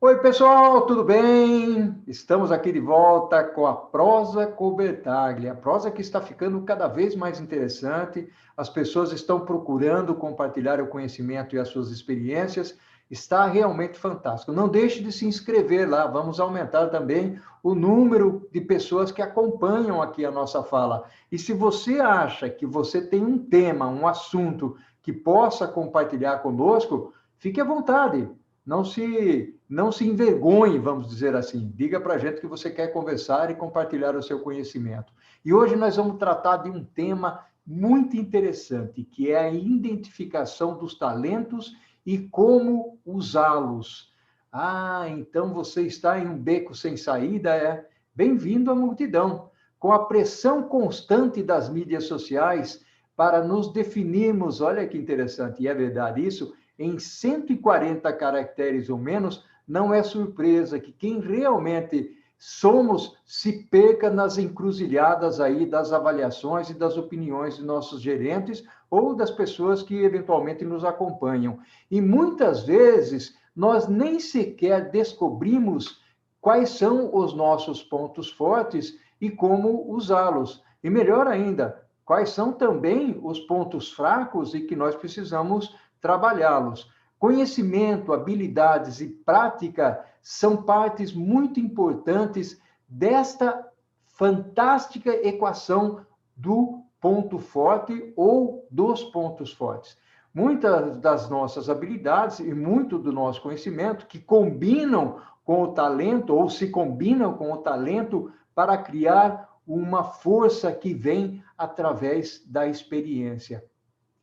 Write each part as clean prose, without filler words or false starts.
Oi, pessoal, tudo bem? Estamos aqui de volta com a prosa com Bertaglia. A prosa que está ficando cada vez mais interessante. As pessoas estão procurando compartilhar o conhecimento e as suas experiências. Está realmente fantástico. Não deixe de se inscrever lá. Vamos aumentar também o número de pessoas que acompanham aqui a nossa fala. E se você acha que você tem um tema, um assunto que possa compartilhar conosco, fique à vontade. Não se envergonhe, vamos dizer assim. Diga para a gente que você quer conversar e compartilhar o seu conhecimento. E hoje nós vamos tratar de um tema muito interessante, que é a identificação dos talentos e como usá-los. Ah, então você está em um beco sem saída, é? Bem-vindo à multidão. Com a pressão constante das mídias sociais para nos definirmos, olha que interessante, e é verdade isso, em 140 caracteres ou menos, não é surpresa que quem realmente somos se perca nas encruzilhadas aí das avaliações e das opiniões de nossos gerentes ou das pessoas que eventualmente nos acompanham. E muitas vezes nós nem sequer descobrimos quais são os nossos pontos fortes e como usá-los. E melhor ainda, quais são também os pontos fracos e que nós precisamos trabalhá-los. Conhecimento, habilidades e prática são partes muito importantes desta fantástica equação do ponto forte ou dos pontos fortes. Muitas das nossas habilidades e muito do nosso conhecimento que combinam com o talento ou se combinam com o talento para criar uma força que vem através da experiência.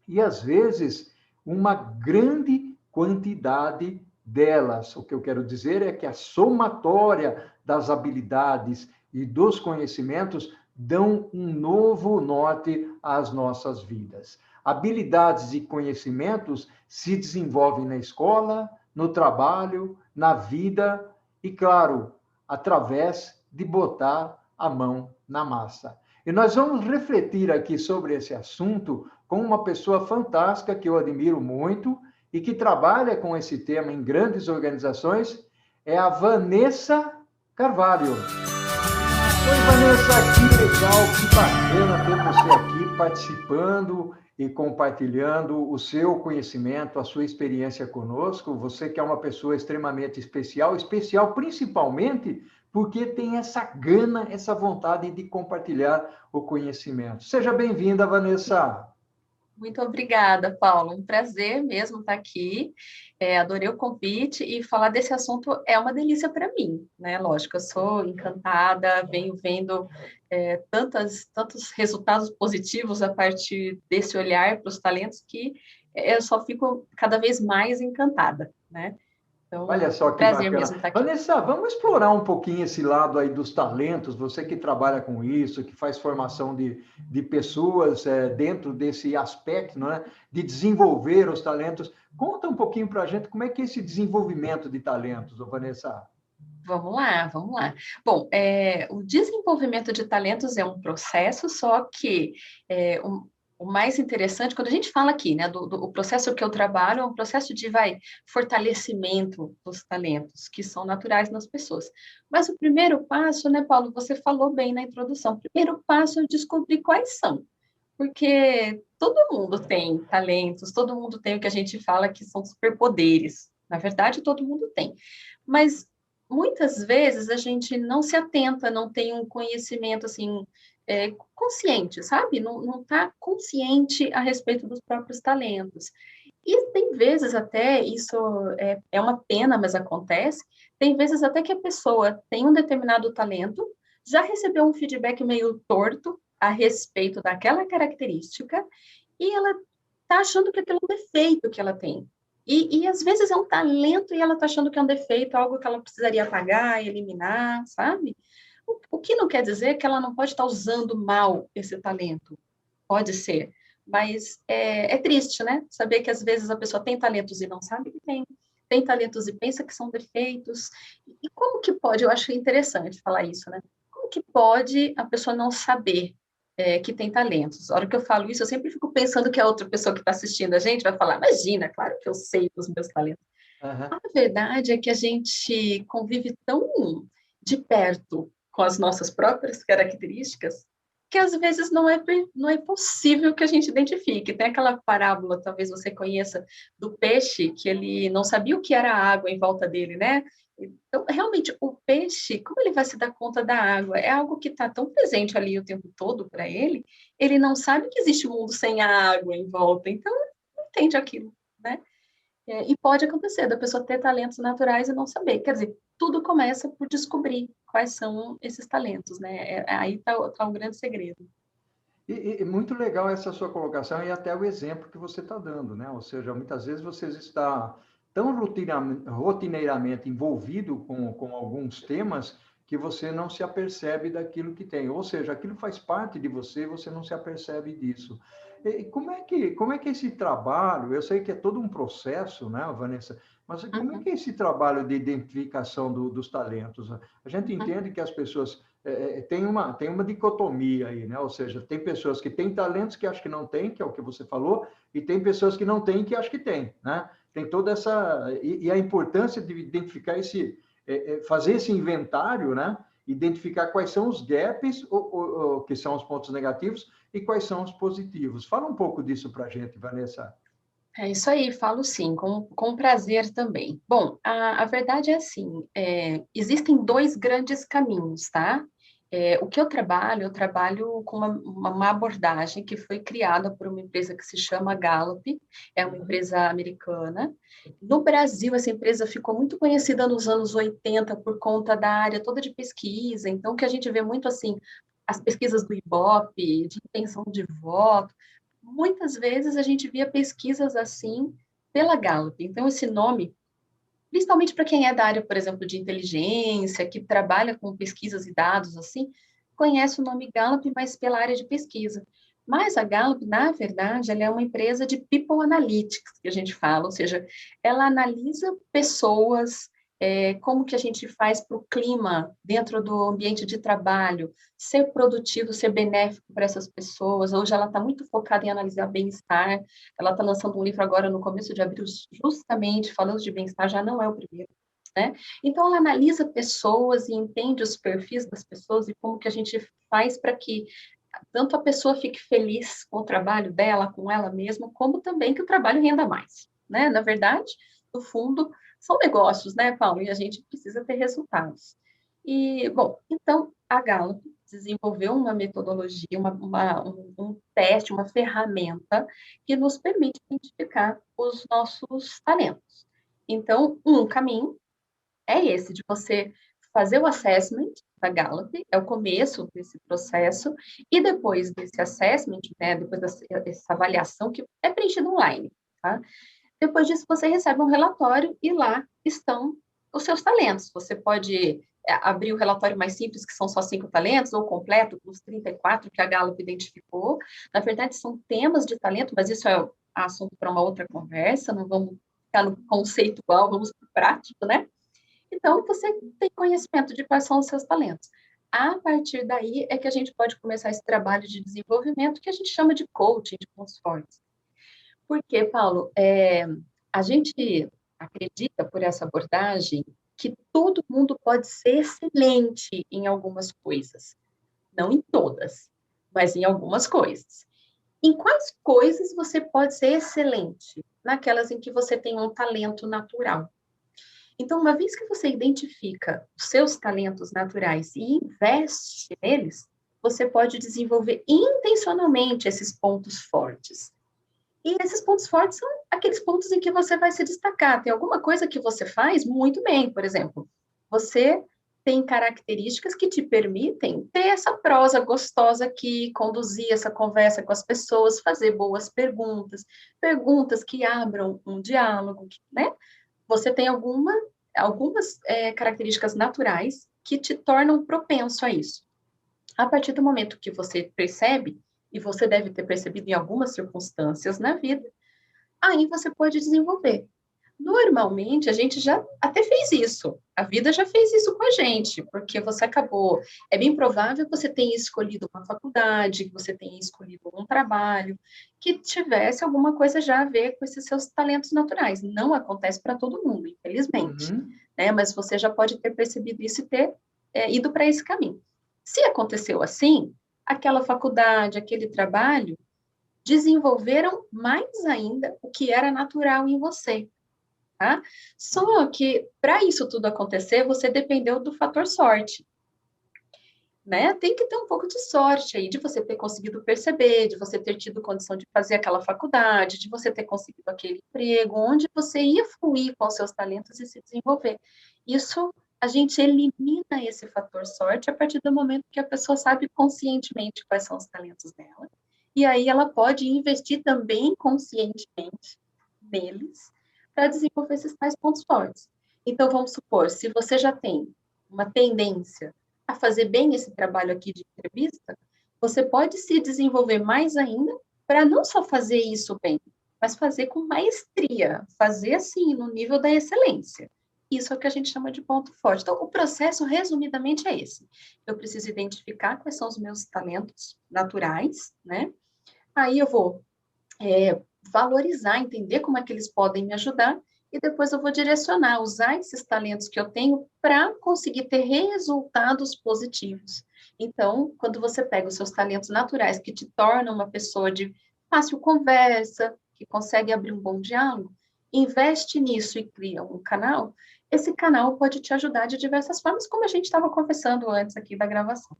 E às vezes uma grande quantidade delas. O que eu quero dizer é que a somatória das habilidades e dos conhecimentos dão um novo norte às nossas vidas. Habilidades e conhecimentos se desenvolvem na escola, no trabalho, na vida e, claro, através de botar a mão na massa. E nós vamos refletir aqui sobre esse assunto com uma pessoa fantástica que eu admiro muito e que trabalha com esse tema em grandes organizações, é a Vanessa Carvalho. Oi, Vanessa, que legal, que bacana ter você aqui participando e compartilhando o seu conhecimento, a sua experiência conosco. Você que é uma pessoa extremamente especial, especial principalmente porque tem essa gana, essa vontade de compartilhar o conhecimento. Seja bem-vinda, Vanessa. Muito obrigada, Paulo. Um prazer mesmo estar aqui. Adorei o convite e falar desse assunto é uma delícia para mim, né? Lógico, eu sou encantada, venho vendo tantos resultados positivos a partir desse olhar para os talentos que eu só fico cada vez mais encantada, né? Olha Então, só um que prazer mesmo bacana. estar aqui. Vanessa, vamos explorar um pouquinho esse lado aí dos talentos. Você que trabalha com isso, que faz formação de pessoas dentro desse aspecto, não é? De desenvolver os talentos. Conta um pouquinho para a gente como é que é esse desenvolvimento de talentos, Vanessa. Vamos lá, vamos lá. Bom, o desenvolvimento de talentos é um processo, só que o mais interessante, quando a gente fala aqui, né, o processo que eu trabalho é um processo de, fortalecimento dos talentos, que são naturais nas pessoas. Mas o primeiro passo, né, Paulo, você falou bem na introdução, o primeiro passo é descobrir quais são. Porque todo mundo tem talentos, todo mundo tem o que a gente fala que são superpoderes. Na verdade, todo mundo tem. Mas muitas vezes a gente não se atenta, não tem um conhecimento assim consciente, sabe? Não está consciente a respeito dos próprios talentos. E tem vezes até, isso é uma pena, mas acontece, tem vezes até que a pessoa tem um determinado talento, já recebeu um feedback meio torto a respeito daquela característica, e ela está achando que aquilo é um defeito que ela tem. E às vezes é um talento e ela está achando que é um defeito, algo que ela precisaria apagar, eliminar, sabe? O que não quer dizer que ela não pode estar usando mal esse talento. Pode ser. Mas é triste, né? Saber que às vezes a pessoa tem talentos e não sabe que tem. Tem talentos e pensa que são defeitos. E como que pode? Eu acho interessante falar isso, né? Como que pode a pessoa não saber que tem talentos? A hora que eu falo isso, eu sempre fico pensando que a outra pessoa que está assistindo a gente vai falar, imagina, claro que eu sei dos meus talentos. Aham. A verdade é que a gente convive tão de perto com as nossas próprias características que às vezes não é possível que a gente identifique. Tem aquela parábola, talvez você conheça, do peixe, que ele não sabia o que era a água em volta dele, né? Então, realmente, o peixe, como ele vai se dar conta da água? É algo que está tão presente ali o tempo todo para ele não sabe que existe um mundo sem a água em volta, então ele não entende aquilo, né? E pode acontecer da pessoa ter talentos naturais e não saber. Quer dizer, tudo começa por descobrir quais são esses talentos, né? Aí está um grande segredo. E muito legal essa sua colocação e até o exemplo que você está dando, né? Ou seja, muitas vezes você está tão rotineiramente envolvido com alguns temas que você não se apercebe daquilo que tem. Ou seja, aquilo faz parte de você e você não se apercebe disso. E como é que esse trabalho, eu sei que é todo um processo, né, Vanessa? Mas como é Uhum, que é esse trabalho de identificação dos talentos? A gente uhum. entende que as pessoas tem uma dicotomia aí, né? Ou seja, tem pessoas que têm talentos que acham que não têm, que é o que você falou, e tem pessoas que não têm que acham que têm, né? Tem toda essa e a importância de identificar fazer esse inventário, né? Identificar quais são os gaps, que são os pontos negativos, e quais são os positivos. Fala um pouco disso para a gente, Vanessa. É isso aí, falo sim, com prazer também. Bom, a verdade é assim, existem dois grandes caminhos, tá? O que eu trabalho com uma abordagem que foi criada por uma empresa que se chama Gallup, é uma Uhum. empresa americana. No Brasil, essa empresa ficou muito conhecida nos anos 80 por conta da área toda de pesquisa, então, que a gente vê muito assim, as pesquisas do Ibope, de intenção de voto, muitas vezes a gente via pesquisas assim pela Gallup. Então, esse nome, principalmente para quem é da área, por exemplo, de inteligência, que trabalha com pesquisas e dados assim, conhece o nome Gallup, mas pela área de pesquisa. Mas a Gallup, na verdade, ela é uma empresa de people analytics, que a gente fala, ou seja, ela analisa pessoas, como que a gente faz para o clima dentro do ambiente de trabalho, ser produtivo, ser benéfico para essas pessoas. Hoje ela está muito focada em analisar bem-estar. Ela está lançando um livro agora no começo de abril, justamente falando de bem-estar, já não é o primeiro, né? Então ela analisa pessoas e entende os perfis das pessoas e como que a gente faz para que tanto a pessoa fique feliz com o trabalho dela, com ela mesma, como também que o trabalho renda mais, né? Na verdade, no fundo, são negócios, né, Paulo? E a gente precisa ter resultados. E, bom, então, a Gallup desenvolveu uma metodologia, um teste, uma ferramenta que nos permite identificar os nossos talentos. Então, um caminho é esse, de você fazer o assessment da Gallup, é o começo desse processo, e depois desse assessment, né, depois dessa avaliação, que é preenchido online, tá? Depois disso, você recebe um relatório e lá estão os seus talentos. Você pode abrir o relatório mais simples, que são só 5 talentos, ou completo, com os 34 que a Gallup identificou. Na verdade, são temas de talento, mas isso é assunto para uma outra conversa, não vamos ficar no conceitual, vamos para o prático, né? Então, você tem conhecimento de quais são os seus talentos. A partir daí é que a gente pode começar esse trabalho de desenvolvimento que a gente chama de coaching de pontos fortes. Porque, Paulo, a gente acredita por essa abordagem que todo mundo pode ser excelente em algumas coisas, não em todas, mas em algumas coisas. Em quais coisas você pode ser excelente? Naquelas em que você tem um talento natural. Então, uma vez que você identifica os seus talentos naturais e investe neles, você pode desenvolver intencionalmente esses pontos fortes. E esses pontos fortes são aqueles pontos em que você vai se destacar. Tem alguma coisa que você faz muito bem, por exemplo. Você tem características que te permitem ter essa prosa gostosa aqui, conduzir essa conversa com as pessoas, fazer boas perguntas, perguntas que abram um diálogo, né? Você tem algumas características naturais que te tornam propenso a isso. A partir do momento que você percebe, e você deve ter percebido em algumas circunstâncias na vida, aí você pode desenvolver. Normalmente, a gente já até fez isso. A vida já fez isso com a gente, porque você acabou. É bem provável que você tenha escolhido uma faculdade, que você tenha escolhido um trabalho, que tivesse alguma coisa já a ver com esses seus talentos naturais. Não acontece para todo mundo, infelizmente, Uhum. né? Mas você já pode ter percebido isso e ter ido para esse caminho. Se aconteceu assim, aquela faculdade, aquele trabalho, desenvolveram mais ainda o que era natural em você. Tá? Só que para isso tudo acontecer, você dependeu do fator sorte, né? Tem que ter um pouco de sorte aí, de você ter conseguido perceber, de você ter tido condição de fazer aquela faculdade, de você ter conseguido aquele emprego, onde você ia fluir com os seus talentos e se desenvolver. Isso, a gente elimina esse fator sorte a partir do momento que a pessoa sabe conscientemente quais são os talentos dela, e aí ela pode investir também conscientemente neles para desenvolver esses tais pontos fortes. Então, vamos supor, se você já tem uma tendência a fazer bem esse trabalho aqui de entrevista, você pode se desenvolver mais ainda para não só fazer isso bem, mas fazer com maestria, fazer assim, no nível da excelência. Isso é o que a gente chama de ponto forte. Então, o processo, resumidamente, é esse. Eu preciso identificar quais são os meus talentos naturais, né? Aí eu vou valorizar, entender como é que eles podem me ajudar, e depois eu vou direcionar, usar esses talentos que eu tenho para conseguir ter resultados positivos. Então, quando você pega os seus talentos naturais, que te tornam uma pessoa de fácil conversa, que consegue abrir um bom diálogo, investe nisso e cria um canal, esse canal pode te ajudar de diversas formas, como a gente estava conversando antes aqui da gravação.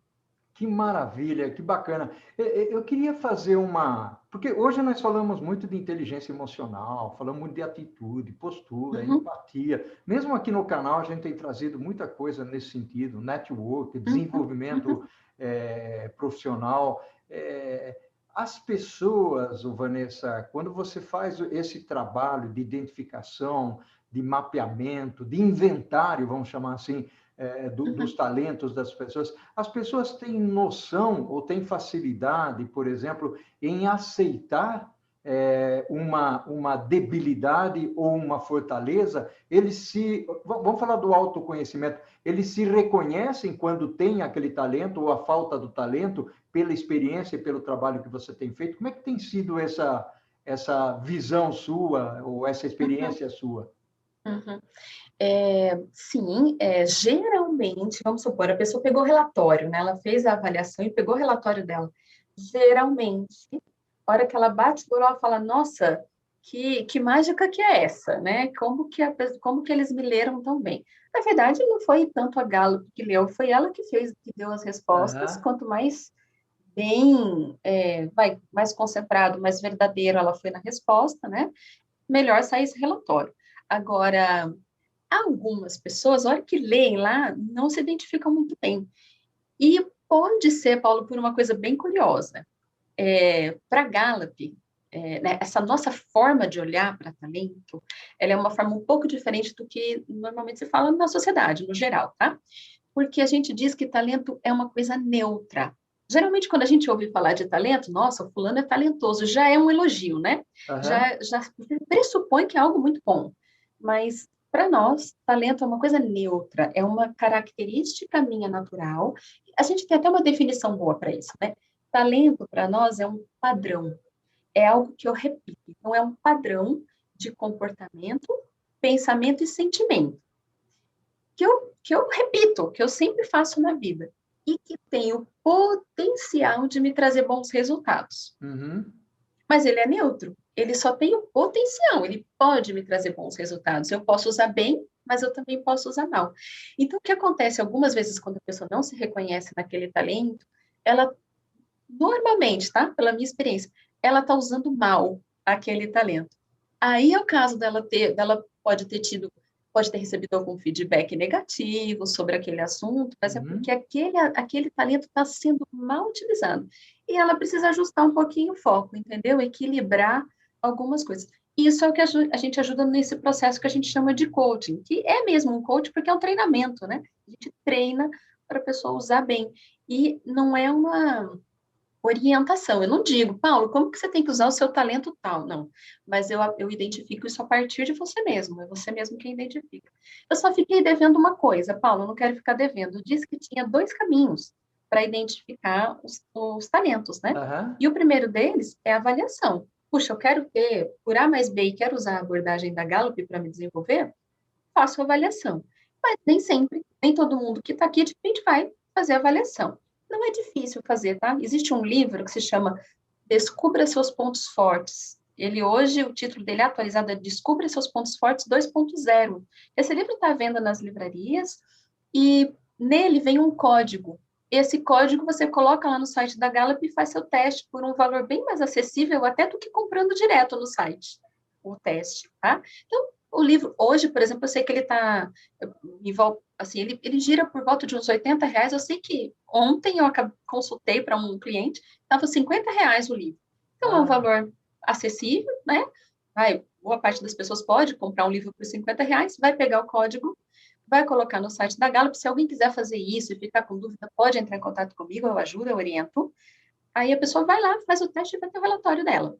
Que maravilha, que bacana. Eu queria fazer uma. Porque hoje nós falamos muito de inteligência emocional, falamos muito de atitude, postura, Uhum, empatia. Mesmo aqui no canal, a gente tem trazido muita coisa nesse sentido: network, uhum, uhum, desenvolvimento profissional. As pessoas, Vanessa, quando você faz esse trabalho de identificação, de mapeamento, de inventário, vamos chamar assim, dos uhum. talentos das pessoas, as pessoas têm noção ou têm facilidade, por exemplo, em aceitar uma debilidade ou uma fortaleza, eles se. Vamos falar do autoconhecimento. Eles se reconhecem quando tem aquele talento ou a falta do talento, pela experiência e pelo trabalho que você tem feito. Como é que tem sido essa visão sua ou essa Uhum, experiência sua? uhum. Sim, geralmente, vamos supor, a pessoa pegou o relatório, né? Ela fez a avaliação e pegou o relatório dela. Geralmente, a hora que ela bate o olho, ela fala, nossa, que mágica que é essa, né? Como que eles me leram tão bem? Na verdade, não foi tanto a Gallup que leu, foi ela que fez, que deu as respostas. Aham. Quanto mais bem, mais concentrado, mais verdadeiro ela foi na resposta, né? Melhor sai esse relatório. Agora, algumas pessoas, a hora que leem lá, não se identificam muito bem. E pode ser, Paulo, por uma coisa bem curiosa. Para Gallup, né, essa nossa forma de olhar para talento, ela é uma forma um pouco diferente do que normalmente se fala na sociedade, no geral, tá? Porque a gente diz que talento é uma coisa neutra. Geralmente, quando a gente ouve falar de talento, nossa, o fulano é talentoso, já é um elogio, né? Aham. Já pressupõe que é algo muito bom. Mas, para nós, talento é uma coisa neutra, é uma característica minha natural. A gente tem até uma definição boa para isso, né? Talento, para nós, é um padrão, é algo que eu repito. Então, é um padrão de comportamento, pensamento e sentimento que eu repito, que eu sempre faço na vida e que tem o potencial de me trazer bons resultados. Uhum. Mas ele é neutro, ele só tem o potencial, ele pode me trazer bons resultados. Eu posso usar bem, mas eu também posso usar mal. Então, o que acontece algumas vezes quando a pessoa não se reconhece naquele talento, ela normalmente, tá? Pela minha experiência, ela está usando mal aquele talento. Aí é o caso dela pode ter recebido algum feedback negativo sobre aquele assunto, mas é porque Uhum. aquele talento está sendo mal utilizado. E ela precisa ajustar um pouquinho o foco, entendeu? Equilibrar algumas coisas. Isso é o que a gente ajuda nesse processo que a gente chama de coaching, que é mesmo um coach porque é um treinamento, né? A gente treina para a pessoa usar bem. E não é orientação. Eu não digo, Paulo, como que você tem que usar o seu talento tal? Não, mas eu identifico isso a partir de você mesmo, é você mesmo quem identifica. Eu só fiquei devendo uma coisa, Paulo, eu não quero ficar devendo. Eu disse que tinha 2 caminhos para identificar os talentos, né? Aham. E o primeiro deles é a avaliação. Puxa, eu quero ter, por A mais B, e quero usar a abordagem da Gallup para me desenvolver, faço avaliação. Mas nem sempre, nem todo mundo que está aqui, de repente, vai fazer avaliação. Não é difícil fazer, tá? Existe um livro que se chama Descubra Seus Pontos Fortes. Ele hoje, o título dele é atualizado, é Descubra Seus Pontos Fortes 2.0. Esse livro está à venda nas livrarias e nele vem um código. Esse código você coloca lá no site da Gallup e faz seu teste por um valor bem mais acessível até do que comprando direto no site, o teste, tá? Então, o livro, hoje, por exemplo, eu sei que ele está, assim, ele gira por volta de uns R$ 80. Eu sei que ontem eu consultei para um cliente, estava R$ 50 o livro. Então, é um Ah, valor acessível, né? Boa parte das pessoas pode comprar um livro por R$ 50, vai pegar o código, vai colocar no site da Gallup. Se alguém quiser fazer isso e ficar com dúvida, pode entrar em contato comigo, eu ajudo, eu oriento. Aí a pessoa vai lá, faz o teste e vai ter o relatório dela,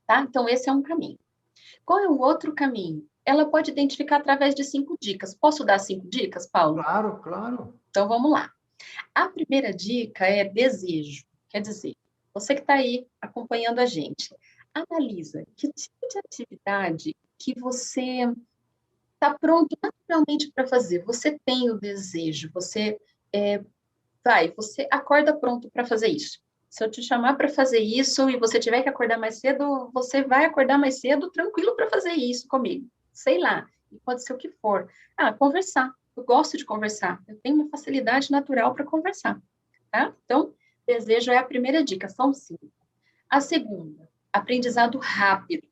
tá? Então, esse é um caminho. Qual é o outro caminho? Ela pode identificar através de 5 dicas. Posso dar 5 dicas, Paulo? claro, claro. Então, vamos lá. A primeira dica é desejo. Quer dizer, você que está aí acompanhando a gente, analisa que tipo de atividade que você está pronto naturalmente para fazer. Você tem o desejo, você acorda pronto para fazer isso. Se eu te chamar para fazer isso e você tiver que acordar mais cedo, você vai acordar mais cedo tranquilo para fazer isso comigo. Sei lá, e pode ser o que for. Conversar. Eu gosto de conversar. Eu tenho uma facilidade natural para conversar, tá? Então, desejo é a primeira dica, são 5. A segunda, aprendizado rápido.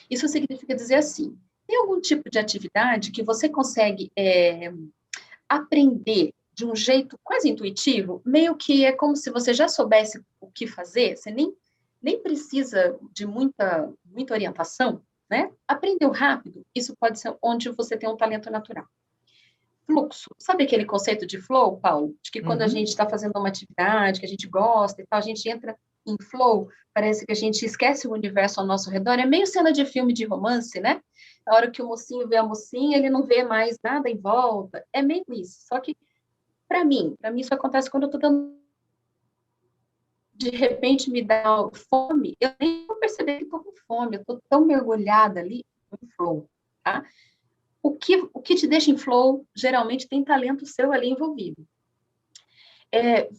Isso significa dizer assim, tem algum tipo de atividade que você consegue aprender de um jeito quase intuitivo, meio que é como se você já soubesse o que fazer, você nem precisa de muita orientação, né? Aprendeu rápido, isso pode ser onde você tem um talento natural. Fluxo, sabe aquele conceito de flow, Paulo? De que quando a gente Uhum. está fazendo uma atividade que a gente gosta e tal, a gente entra em flow, parece que a gente esquece o universo ao nosso redor, é meio cena de filme de romance, né? A hora que o mocinho vê a mocinha, ele não vê mais nada em volta, é meio isso. Só que para mim isso acontece quando eu estou dando, de repente me dá fome, eu nem vou perceber que estou com fome, eu estou tão mergulhada ali no flow, tá? O que te deixa em flow, geralmente tem talento seu ali envolvido.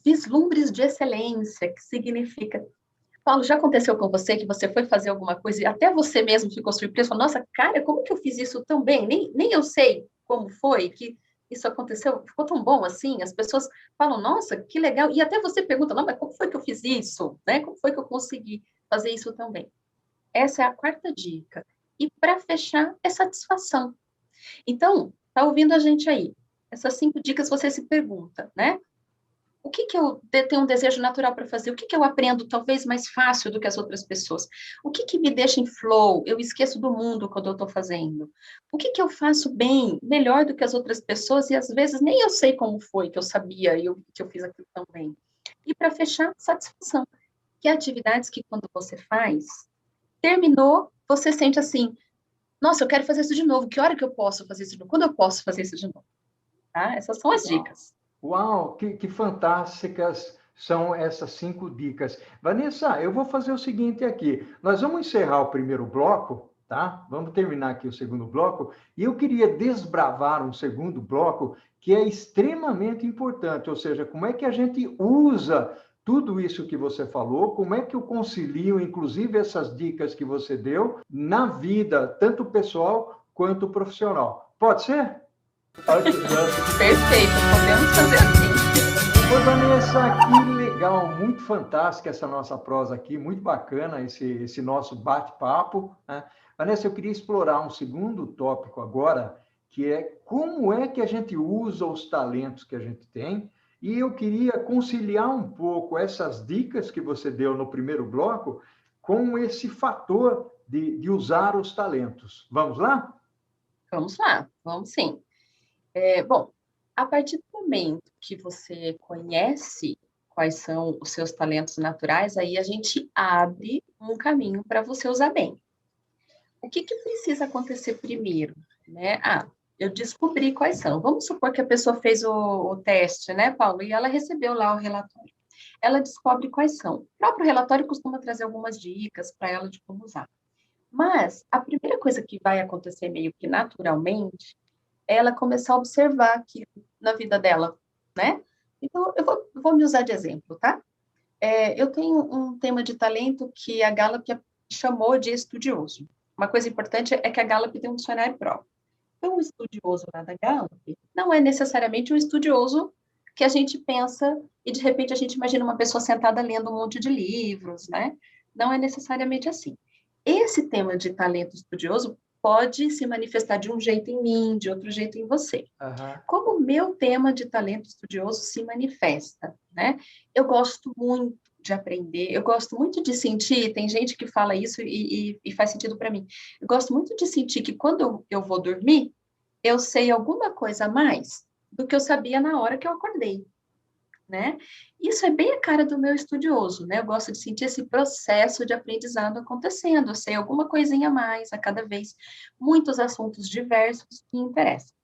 Vislumbres de excelência, que significa... Paulo, já aconteceu com você que você foi fazer alguma coisa e até você mesmo ficou surpreso? Falou, nossa, cara, como que eu fiz isso tão bem? Nem eu sei como foi que isso aconteceu, ficou tão bom assim. As pessoas falam, nossa, que legal. E até você pergunta, não, mas como foi que eu fiz isso? Né? Como foi que eu consegui fazer isso tão bem? Essa é a quarta dica. E para fechar, é satisfação. Então, tá ouvindo a gente aí? Essas 5 dicas você se pergunta, né? O que eu tenho um desejo natural para fazer? O que eu aprendo talvez mais fácil do que as outras pessoas? O que me deixa em flow? Eu esqueço do mundo quando eu estou fazendo. O que eu faço bem, melhor do que as outras pessoas e às vezes nem eu sei como foi que eu sabia e que eu fiz aquilo tão bem. E para fechar, satisfação. Que atividades que quando você faz, terminou, você sente assim, nossa, eu quero fazer isso de novo. Que hora que eu posso fazer isso de novo? Quando eu posso fazer isso de novo? Tá? Essas são as Uau, dicas. uau, que fantásticas são essas 5 dicas. Vanessa, eu vou fazer o seguinte aqui. Nós vamos encerrar o primeiro bloco, tá? Vamos terminar aqui o segundo bloco. E eu queria desbravar um segundo bloco que é extremamente importante, ou seja, como é que a gente usa tudo isso que você falou, como é que eu concilio, inclusive, essas dicas que você deu na vida, tanto pessoal quanto profissional. Pode ser? Ok, Perfeito, podemos fazer assim. oi, Vanessa, que legal, muito fantástica essa nossa prosa aqui, muito bacana esse nosso bate-papo, né? Vanessa, eu queria explorar um segundo tópico agora, que é como é que a gente usa os talentos que a gente tem, e eu queria conciliar um pouco essas dicas que você deu no primeiro bloco com esse fator de usar os talentos. Vamos lá? Vamos lá, vamos sim. Bom, a partir do momento que você conhece quais são os seus talentos naturais, aí a gente abre um caminho para você usar bem. O que precisa acontecer primeiro, né? Eu descobri quais são. Vamos supor que a pessoa fez o teste, né, Paulo? E ela recebeu lá o relatório. Ela descobre quais são. O próprio relatório costuma trazer algumas dicas para ela de como usar. Mas a primeira coisa que vai acontecer meio que naturalmente é ela começar a observar aquilo na vida dela, né? Então, eu vou me usar de exemplo, tá? Eu tenho um tema de talento que a Gallup chamou de estudioso. Uma coisa importante é que a Gallup tem um dicionário próprio. Então, o estudioso lá da Gallup não é necessariamente um estudioso que a gente pensa e, de repente, a gente imagina uma pessoa sentada lendo um monte de livros, né? Não é necessariamente assim. Esse tema de talento estudioso pode se manifestar de um jeito em mim, de outro jeito em você. Aham. Como o meu tema de talento estudioso se manifesta, né? Eu gosto muito de aprender, eu gosto muito de sentir, tem gente que fala isso e faz sentido para mim. Eu gosto muito de sentir que quando eu vou dormir, eu sei alguma coisa a mais do que eu sabia na hora que eu acordei, né? Isso é bem a cara do meu estudioso, né? Eu gosto de sentir esse processo de aprendizado acontecendo, eu sei alguma coisinha a mais a cada vez, muitos assuntos diversos que interessam.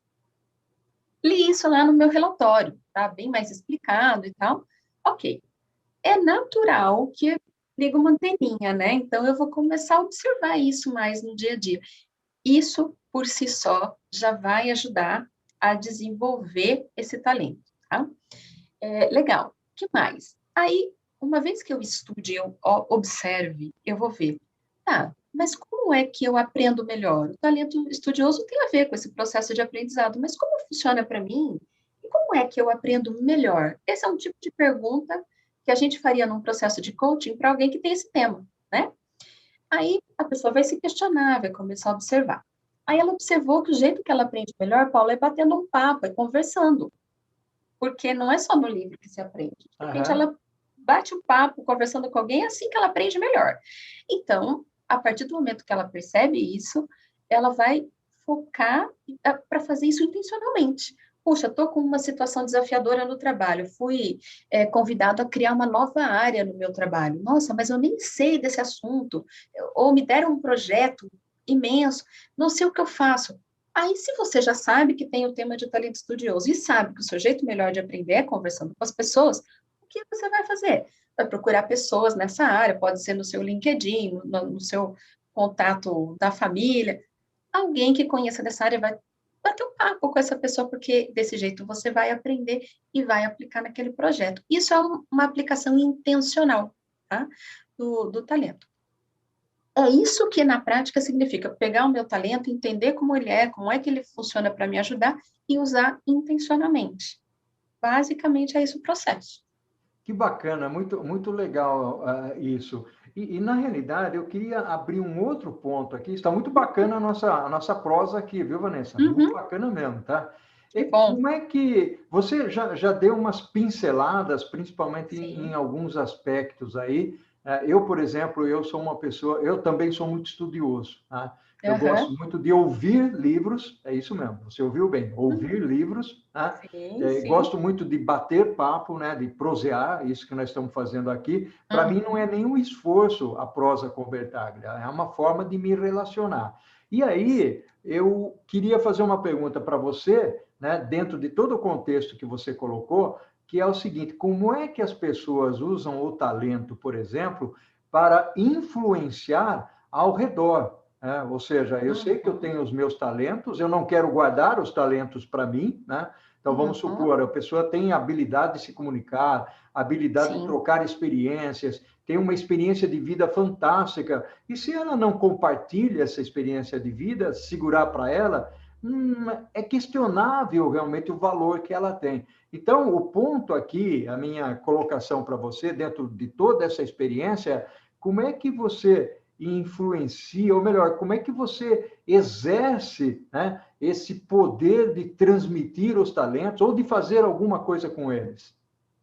Li isso lá no meu relatório, tá? Bem mais explicado e tal. Ok. É natural que eu ligue uma anteninha, né? Então, eu vou começar a observar isso mais no dia a dia. Isso, por si só, já vai ajudar a desenvolver esse talento, tá? Legal. O que mais? Aí, uma vez que eu estude, eu observe, eu vou ver. Tá, mas como é que eu aprendo melhor? O talento estudioso tem a ver com esse processo de aprendizado, mas como funciona para mim? E como é que eu aprendo melhor? Esse é um tipo de pergunta que a gente faria num processo de coaching para alguém que tem esse tema, né? Aí a pessoa vai se questionar, vai começar a observar. Aí ela observou que o jeito que ela aprende melhor, Paulo, é batendo um papo, é conversando. Porque não é só no livro que se aprende. De repente, Aham. ela bate um papo conversando com alguém, é assim que ela aprende melhor. Então, a partir do momento que ela percebe isso, ela vai focar para fazer isso intencionalmente. Puxa, estou com uma situação desafiadora no trabalho, fui convidado a criar uma nova área no meu trabalho. Nossa, mas eu nem sei desse assunto. Ou me deram um projeto imenso, não sei o que eu faço. Aí, se você já sabe que tem o tema de talento estudioso e sabe que o seu jeito melhor de aprender é conversando com as pessoas, o que você vai fazer? Vai procurar pessoas nessa área, pode ser no seu LinkedIn, no seu contato da família, alguém que conheça dessa área vai bater um papo com essa pessoa, porque desse jeito você vai aprender e vai aplicar naquele projeto. Isso é uma aplicação intencional, tá? Do talento. É isso que, na prática, significa pegar o meu talento, entender como é que ele funciona para me ajudar e usar intencionalmente. Basicamente, é esse o processo. Que bacana, muito, muito legal isso. Na realidade, eu queria abrir um outro ponto aqui. Está muito bacana a nossa prosa aqui, viu, Vanessa? Muito Uhum, bacana mesmo, tá? que E bom. como é que você já deu umas pinceladas, principalmente em Sim. alguns aspectos aí? Eu, por exemplo, eu sou uma pessoa, eu também sou muito estudioso, tá? Eu gosto Aham. muito de ouvir livros, é isso mesmo, você ouviu bem, Uhum. ouvir livros, tá? Sim, sim. Gosto muito de bater papo, né, de prosear, isso que nós estamos fazendo aqui. Para mim, não é Uhum. nenhum esforço a prosa com Bertaglia, é uma forma de me relacionar. E aí, eu queria fazer uma pergunta para você, né, dentro de todo o contexto que você colocou, que é o seguinte: como é que as pessoas usam o talento, por exemplo, para influenciar ao redor? Né? Ou seja, eu sei que eu Uhum. tenho os meus talentos, eu não quero guardar os talentos para mim, né? Então, vamos Uhum. supor, a pessoa tem a habilidade de se comunicar, a habilidade de Sim. trocar experiências, tem uma experiência de vida fantástica, e se ela não compartilha essa experiência de vida, segurar para ela, é questionável realmente o valor que ela tem. Então, o ponto aqui, a minha colocação para você, dentro de toda essa experiência, como é que você influencia, ou melhor, como é que você exerce, né, esse poder de transmitir os talentos ou de fazer alguma coisa com eles?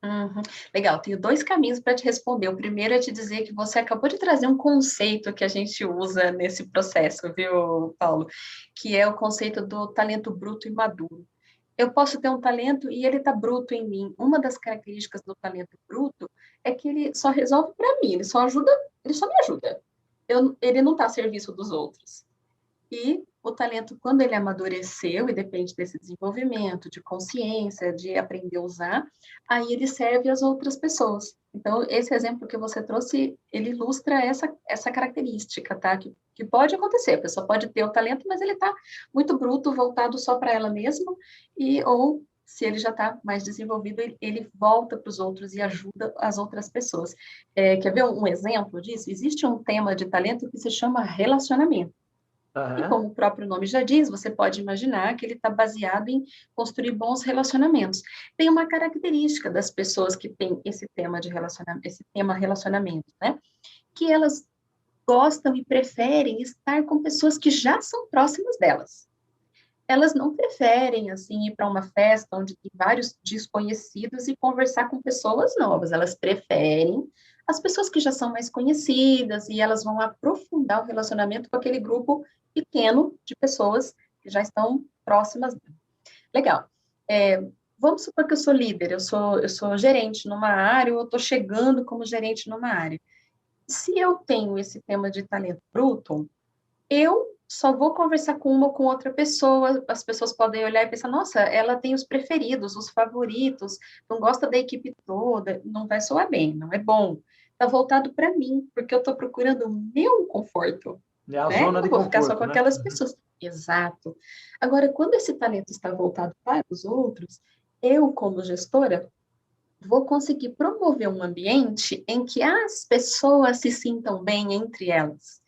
Uhum. Legal, tenho dois caminhos para te responder. O primeiro é te dizer que você acabou de trazer um conceito que a gente usa nesse processo, viu, Paulo? Que é o conceito do talento bruto e maduro. eu posso ter um talento e ele está bruto em mim. Uma das características do talento bruto é que ele só resolve para mim, ele só me ajuda. Ele não está a serviço dos outros. E o talento, quando ele amadureceu, e depende desse desenvolvimento, de consciência, de aprender a usar, aí ele serve às outras pessoas. Então, esse exemplo que você trouxe, ele ilustra essa característica, tá? Que pode acontecer, a pessoa pode ter o talento, mas ele está muito bruto, voltado só para ela mesma, ou se ele já está mais desenvolvido, ele volta para os outros e ajuda as outras pessoas. Quer ver um exemplo disso? Existe um tema de talento que se chama relacionamento. E Aham. como o próprio nome já diz, você pode imaginar que ele está baseado em construir bons relacionamentos. Tem uma característica das pessoas que têm esse tema de relacionamento, esse tema relacionamento, né? Que elas gostam e preferem estar com pessoas que já são próximas delas. Elas não preferem, assim, ir para uma festa onde tem vários desconhecidos e conversar com pessoas novas. Elas preferem as pessoas que já são mais conhecidas e elas vão aprofundar o relacionamento com aquele grupo pequeno de pessoas que já estão próximas. Legal. Vamos supor que eu sou líder, eu sou gerente numa área, ou eu estou chegando como gerente numa área. Se eu tenho esse tema de talento bruto, eu só vou conversar com uma ou com outra pessoa, as pessoas podem olhar e pensar, nossa, ela tem os preferidos, os favoritos, não gosta da equipe toda, não vai soar bem, não é bom. Está voltado para mim, porque eu estou procurando o meu conforto, É a né? zona Não de vou ficar só com conforto, né? aquelas pessoas. Exato. Agora, quando esse talento está voltado para os outros, eu, como gestora, vou conseguir promover um ambiente em que as pessoas se sintam bem entre elas,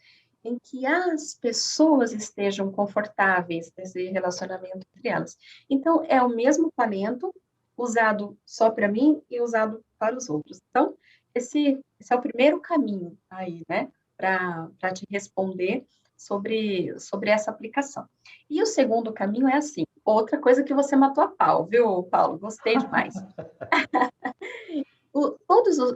em que as pessoas estejam confortáveis nesse relacionamento entre elas. Então, é o mesmo talento usado só para mim e usado para os outros. Então, esse é o primeiro caminho aí, né, para te responder sobre essa aplicação. E o segundo caminho é assim, outra coisa que você matou a pau, viu, Paulo? Gostei demais.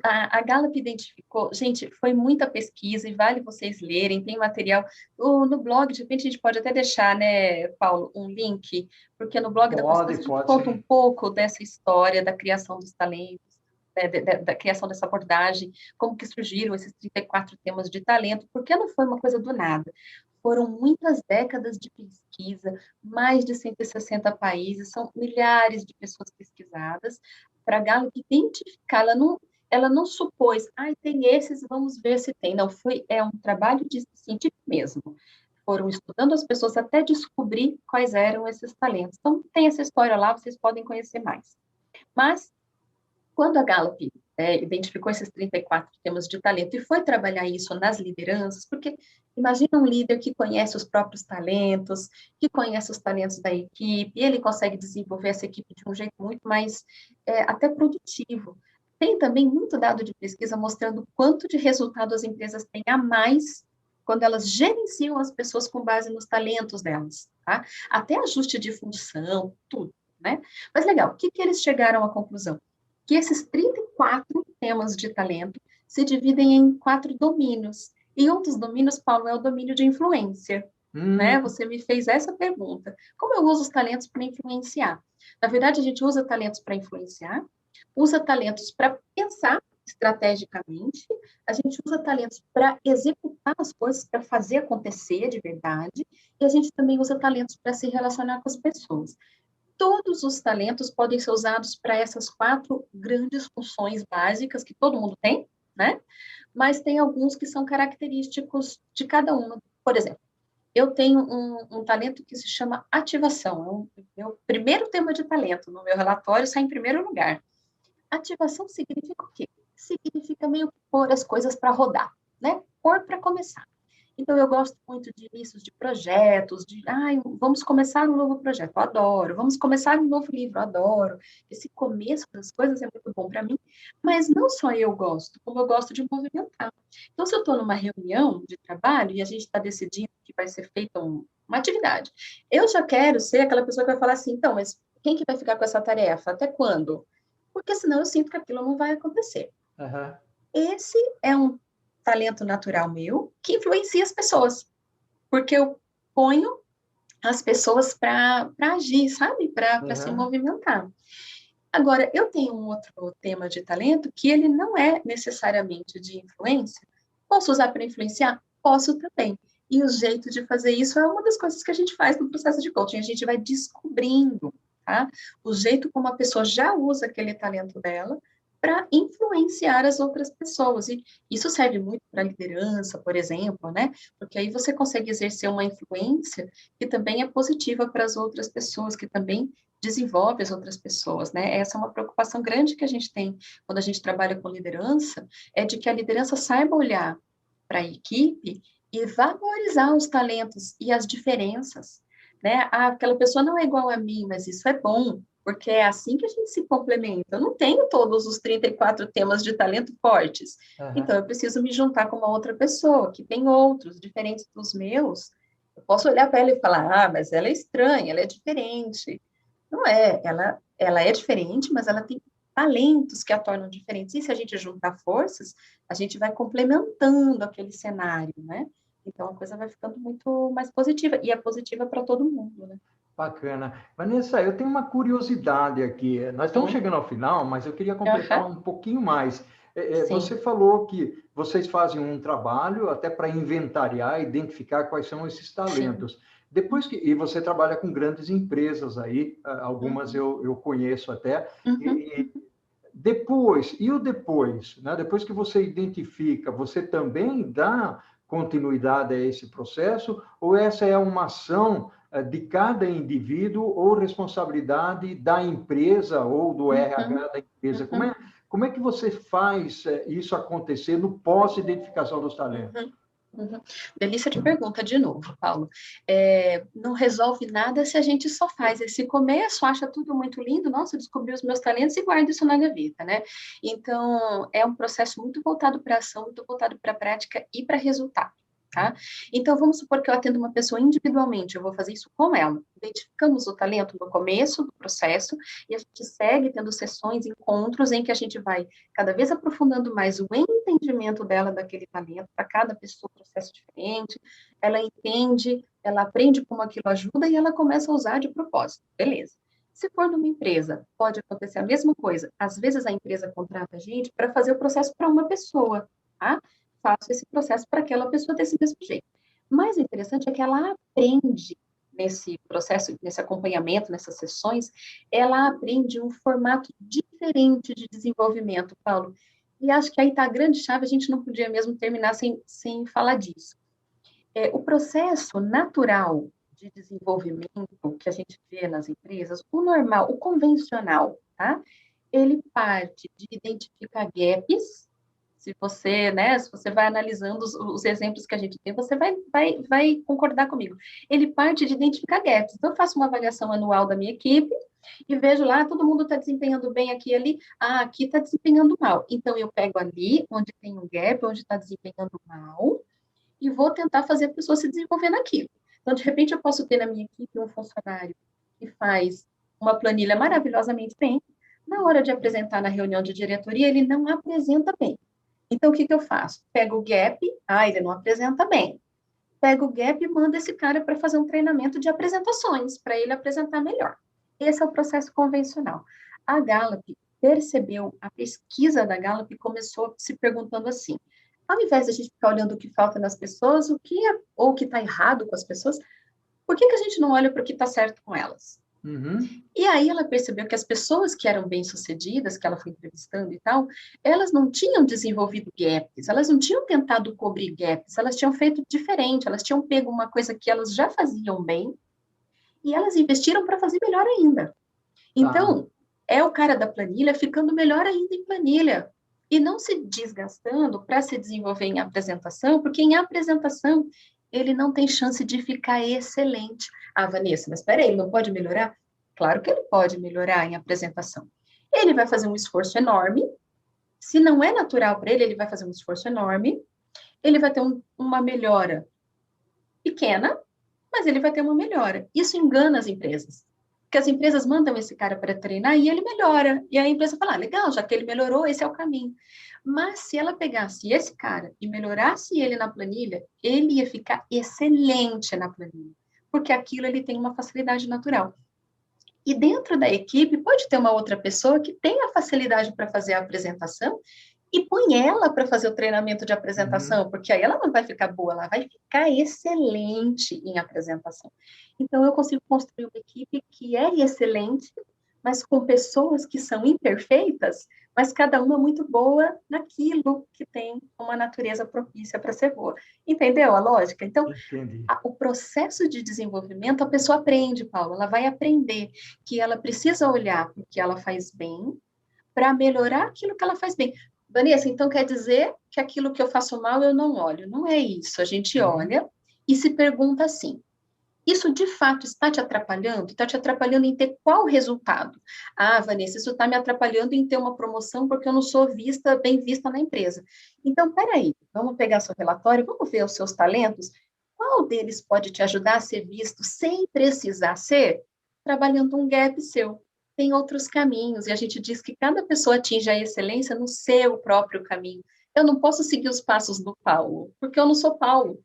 A Gallup identificou, gente, foi muita pesquisa e vale vocês lerem, tem material no blog, de repente a gente pode até deixar, né, Paulo, um link, porque no blog da Pode, Constância a gente pode conta um sim. pouco dessa história da criação dos talentos, né, da criação dessa abordagem, como que surgiram esses 34 temas de talento, porque não foi uma coisa do nada. Foram muitas décadas de pesquisa, mais de 160 países, são milhares de pessoas pesquisadas, para a Gallup identificar, ela não supôs, tem esses, vamos ver se tem. Não, é um trabalho de científico mesmo. Foram estudando as pessoas até descobrir quais eram esses talentos. Então, tem essa história lá, vocês podem conhecer mais. Mas, quando a Gallup identificou esses 34 temas de talento e foi trabalhar isso nas lideranças, porque imagina um líder que conhece os próprios talentos, que conhece os talentos da equipe, e ele consegue desenvolver essa equipe de um jeito muito mais até produtivo. Tem também muito dado de pesquisa mostrando quanto de resultado as empresas têm a mais quando elas gerenciam as pessoas com base nos talentos delas, tá? Até ajuste de função, tudo, né? Mas legal, o que eles chegaram à conclusão? Que esses 34 temas de talento se dividem em 4 domínios. E um dos domínios, Paulo, é o domínio de influência. Né? Você me fez essa pergunta. Como eu uso os talentos para influenciar? Na verdade, a gente usa talentos para influenciar, usa talentos para pensar estrategicamente, a gente usa talentos para executar as coisas, para fazer acontecer de verdade, e a gente também usa talentos para se relacionar com as pessoas. Todos os talentos podem ser usados para essas 4 grandes funções básicas que todo mundo tem, né? Mas tem alguns que são característicos de cada uma. Por exemplo, eu tenho um talento que se chama ativação. É o meu primeiro tema de talento. No meu relatório sai em primeiro lugar. Ativação significa o quê? Significa meio que pôr as coisas para rodar, né? Pôr para começar. Então, eu gosto muito de inícios de projetos, vamos começar um novo projeto, eu adoro. Vamos começar um novo livro, eu adoro. Esse começo das coisas é muito bom para mim, mas não só eu gosto, como eu gosto de movimentar. Então, se eu estou numa reunião de trabalho e a gente está decidindo que vai ser feita uma atividade, eu já quero ser aquela pessoa que vai falar assim, então, mas quem que vai ficar com essa tarefa? Até quando? Porque senão eu sinto que aquilo não vai acontecer. Uhum. Esse é um talento natural meu que influencia as pessoas, porque eu ponho as pessoas para agir, sabe? Para se Uhum. movimentar. Agora, eu tenho um outro tema de talento que ele não é necessariamente de influência. Posso usar para influenciar? Posso também. E o jeito de fazer isso é uma das coisas que a gente faz no processo de coaching. A gente vai descobrindo, tá? O jeito como a pessoa já usa aquele talento dela para influenciar as outras pessoas. E isso serve muito para liderança, por exemplo, né? Porque aí você consegue exercer uma influência que também é positiva para as outras pessoas, que também desenvolve as outras pessoas, né? Essa é uma preocupação grande que a gente tem quando a gente trabalha com liderança, é de que a liderança saiba olhar para a equipe e valorizar os talentos e as diferenças, né? Ah, aquela pessoa não é igual a mim, mas isso é bom, porque é assim que a gente se complementa. Eu não tenho todos os 34 temas de talento fortes, então Uhum. eu preciso me juntar com uma outra pessoa que tem outros diferentes dos meus. Eu posso olhar para ela e falar, ah, mas ela é estranha, ela é diferente. Não é, ela é diferente, mas ela tem talentos que a tornam diferente. E se a gente juntar forças, a gente vai complementando aquele cenário, né? Então a coisa vai ficando muito mais positiva, e é positiva para todo mundo, né? Bacana. Vanessa, eu tenho uma curiosidade aqui. Nós estamos Sim, chegando ao final, mas eu queria completar aham, um pouquinho mais. Você sim. falou que vocês fazem um trabalho até para inventariar, identificar quais são esses Sim. talentos. Depois que, e você trabalha com grandes empresas aí, algumas Uhum, eu conheço até, uhum, e depois, e o depois, né? Depois que você identifica, você também dá continuidade a esse processo, ou essa é uma ação de cada indivíduo ou responsabilidade da empresa ou do uhum, RH da empresa? uhum, Como é que você faz isso acontecer no pós-identificação dos talentos? uhum. Uhum. Delícia de pergunta de novo, Paulo. Não resolve nada se a gente só faz esse começo, acha tudo muito lindo, nossa, descobri os meus talentos e guarda isso na gaveta, né? Então, é um processo muito voltado para ação, muito voltado para a prática e para resultado. Tá? Então, vamos supor que eu atendo uma pessoa individualmente, eu vou fazer isso com ela. Identificamos o talento no começo do processo e a gente segue tendo sessões, encontros em que a gente vai cada vez aprofundando mais o entendimento dela daquele talento. Para cada pessoa, um processo diferente, ela entende, ela aprende como aquilo ajuda e ela começa a usar de propósito. Beleza. Se for numa empresa, pode acontecer a mesma coisa. Às vezes a empresa contrata a gente para fazer o processo para uma pessoa, tá? Faço esse processo para aquela pessoa desse mesmo jeito. Mais interessante é que ela aprende nesse processo, nesse acompanhamento, nessas sessões, ela aprende um formato diferente de desenvolvimento, Paulo. E acho que aí está a grande chave, a gente não podia mesmo terminar sem falar disso. O processo natural de desenvolvimento que a gente vê nas empresas, o normal, o convencional, tá? Ele parte de identificar gaps. Se você, né, se você vai analisando os exemplos que a gente tem, você vai concordar comigo. Ele parte de identificar gaps. Então, eu faço uma avaliação anual da minha equipe e vejo lá, todo mundo está desempenhando bem aqui e ali, aqui está desempenhando mal. Então, eu pego ali, onde tem um gap, onde está desempenhando mal, e vou tentar fazer a pessoa se desenvolver naquilo. Então, de repente, eu posso ter na minha equipe um funcionário que faz uma planilha maravilhosamente bem, na hora de apresentar na reunião de diretoria, ele não apresenta bem. Então, o que eu faço? Pego o gap, ele não apresenta bem. Pego o gap e mando esse cara para fazer um treinamento de apresentações, para ele apresentar melhor. Esse é o processo convencional. A Gallup percebeu, a pesquisa da Gallup começou se perguntando assim, ao invés de a gente ficar olhando o que falta nas pessoas, ou o que está errado com as pessoas, por que a gente não olha para o que está certo com elas? Uhum. E aí ela percebeu que as pessoas que eram bem-sucedidas, que ela foi entrevistando e tal, elas não tinham desenvolvido gaps, elas não tinham tentado cobrir gaps, elas tinham feito diferente, elas tinham pego uma coisa que elas já faziam bem e elas investiram para fazer melhor ainda. Tá. Então, é o cara da planilha ficando melhor ainda em planilha e não se desgastando para se desenvolver em apresentação, porque em apresentação ele não tem chance de ficar excelente. Ah, Vanessa, mas espera aí, ele não pode melhorar? Claro que ele pode melhorar em apresentação. Ele vai fazer um esforço enorme. Se não é natural para ele, ele vai fazer um esforço enorme. Ele vai ter uma melhora pequena, mas ele vai ter uma melhora. Isso engana as empresas. Porque as empresas mandam esse cara para treinar e ele melhora. E a empresa fala, legal, já que ele melhorou, esse é o caminho. Mas se ela pegasse esse cara e melhorasse ele na planilha, ele ia ficar excelente na planilha. porque aquilo ele tem uma facilidade natural. E dentro da equipe pode ter uma outra pessoa que tenha facilidade para fazer a apresentação e põe ela para fazer o treinamento de apresentação, porque aí ela não vai ficar boa, ela vai ficar excelente em apresentação. Então, eu consigo construir uma equipe que é excelente, mas com pessoas que são imperfeitas, mas cada uma muito boa naquilo que tem uma natureza propícia para ser boa. Entendeu a lógica? Então, Entendi. o processo de desenvolvimento, a pessoa aprende, Paulo, ela vai aprender que ela precisa olhar para o que ela faz bem para melhorar aquilo que ela faz bem. Vanessa, então quer dizer que aquilo que eu faço mal eu não olho. Não é isso. A gente olha e se pergunta assim: isso de fato está te atrapalhando? Está te atrapalhando em ter qual resultado? Ah, Vanessa, isso está me atrapalhando em ter uma promoção porque eu não sou bem vista na empresa. Então, peraí, vamos pegar seu relatório, vamos ver os seus talentos. Qual deles pode te ajudar a ser visto sem precisar ser? Trabalhando um gap seu. Tem outros caminhos, e a gente diz que cada pessoa atinge a excelência no seu próprio caminho. Eu não posso seguir os passos do Paulo, porque eu não sou Paulo,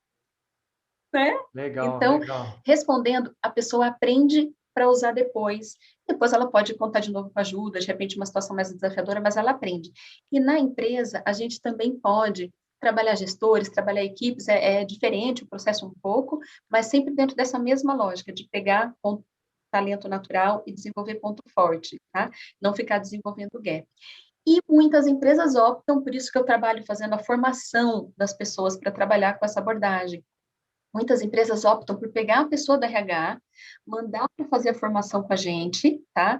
né? Legal, Então, legal. respondendo, a pessoa aprende para usar depois. Depois ela pode contar de novo com ajuda, de repente uma situação mais desafiadora, mas ela aprende. E na empresa, a gente também pode trabalhar gestores, trabalhar equipes, é diferente o processo um pouco, mas sempre dentro dessa mesma lógica de pegar ponto, talento natural e desenvolver ponto forte, tá? Não ficar desenvolvendo gap. E muitas empresas optam, por isso que eu trabalho fazendo a formação das pessoas para trabalhar com essa abordagem. Muitas empresas optam por pegar a pessoa da RH, mandar para fazer a formação com a gente, tá?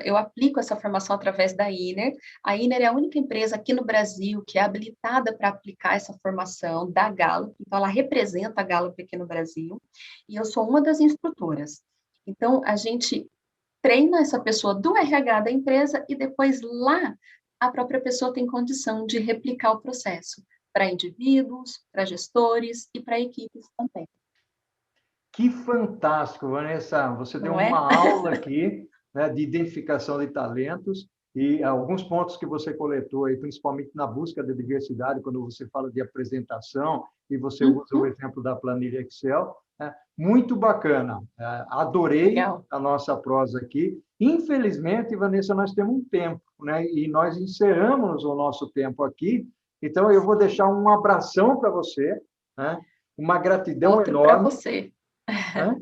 Eu aplico essa formação através da Iner. A Iner é a única empresa aqui no Brasil que é habilitada para aplicar essa formação da Gallup, então ela representa a Gallup aqui no Brasil, e eu sou uma das instrutoras. Então, a gente treina essa pessoa do RH da empresa e depois lá a própria pessoa tem condição de replicar o processo para indivíduos, para gestores e para equipes também. Que fantástico, Vanessa. Você deu Não é? uma aula aqui, né, de identificação de talentos e alguns pontos que você coletou aí, principalmente na busca da diversidade, quando você fala de apresentação e você usa o exemplo da planilha Excel. Né? Muito bacana. Adorei Legal. a nossa prosa aqui. Infelizmente, Vanessa, nós temos um tempo, né? E nós encerramos o nosso tempo aqui. Então, eu vou deixar um abração para você, né? Uma gratidão Outro para enorme. você. Né?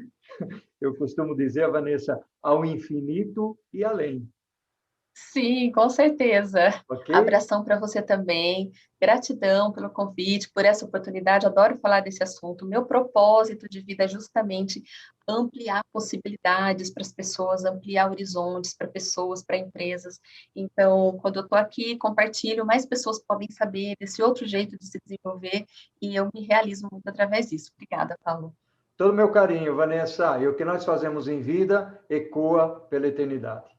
Eu costumo dizer, Vanessa, ao infinito e além. Sim, com certeza. Ok? Abração para você também. Gratidão pelo convite, por essa oportunidade. Adoro falar desse assunto. Meu propósito de vida é justamente ampliar possibilidades para as pessoas, ampliar horizontes para pessoas, para empresas. Então, quando eu estou aqui, compartilho, mais pessoas podem saber desse outro jeito de se desenvolver e eu me realizo muito através disso. Obrigada, Paulo. Todo o meu carinho, Vanessa. E o que nós fazemos em vida ecoa pela eternidade.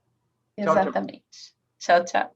Tchau, tchau. Exatamente. Tchau, tchau.